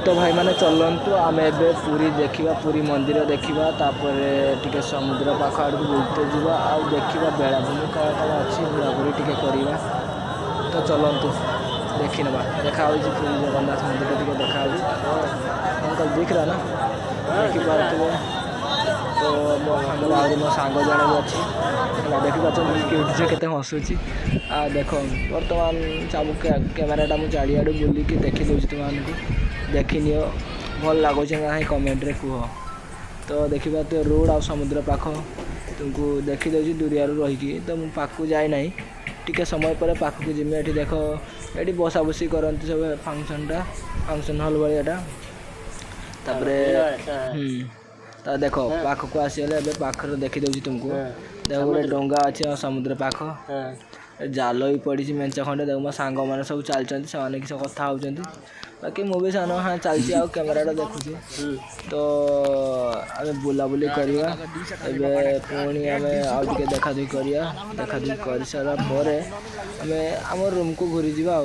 तो भाई मैंने चलतु आम ए पूरी देखा पूरी मंदिर देखा टे समुद्र पाख आड़ बुलते जावा आ देखा बेलाभूमि कौन कौन अच्छी बुलाबुली टे करवा तो चलतु देखी नवा देखा पूरी जगन्नाथ मंदिर टे देखा अंकल दिख रहा ना देखिपे तो मो सांग जड़े भी अच्छी देखिए के हसुची आ देख बर्तमान सब कैमेराटा मुझे चारिआड़ बुलिकी देखी दूसरी तुमको देखी नियो भल लगुच ना कमेंट रे कह तो देखा तो रोड आ समुद्र पाख तुमको देखी दूसरी दूरिया रही तो मुझे पाक जाए ना टी समय पर पाक को जिमी ये देख ये बसा बसी करती सब फंक्शन हल भाईटा तो देख पाख को आसीगले पाखर देखी दूसरी तुमको देख गोटे डंगा अच्छे समुद्र पाख जाल भी पड़ी मेचा खंडे देख मो सांग मैंने सब चलते से किसी कथा होती बाकी मुझे सान हाँ चलती आ कैमेराटा देखुची तो आम बुलाबुली करवा पुणी आम आगे देखा देखी कर सारापर आम आम रूम को घूरी जा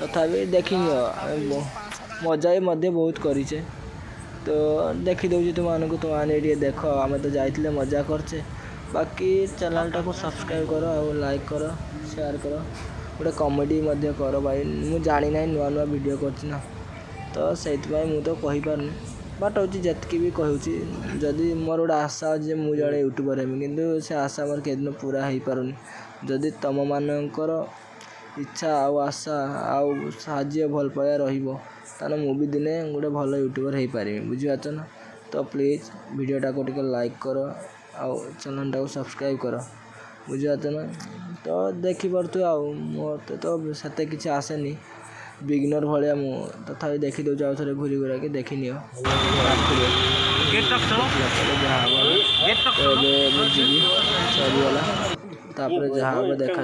तथापि देखी मजा भी बहुत करें तो देखी दूसरी तुमने ये देख आम तो जाइए मजा करचे बाकी चैनलटा को सब्सक्राइब करो और लाइक करो शेयर करो गोटे कमेडी कर भाई मुझे जानी ना नुआ नुआ वीडियो करना तो से मुझे तो कहींपार बट हूँ जी भी कहूँ जदि मोर गोटे आशा अच्छे मुझे जड़े यूट्यूबर हेमी किंतु से आशा मोर के दिन पूरा हो पारुनि जदि तुम मानकर इच्छा आउ आशा आउ साहाଯ୍य भल पाया रहा मुझे दिने गोटे भल यूट्यूबर हो पारि बुझीपार ना तो प्लीज़ वीडियोटा को टिके लाइक करो आउ चैनलटा को सब्सक्राइब कर बुझीपार ना तो देखिपु आउ मत तो से किसी आसेनी बिगिनर भाया मु तथा देखी दूँ आउ थे घूरी घूरा के देखी नियो जहाँ जी सरीगला जहाँ देखा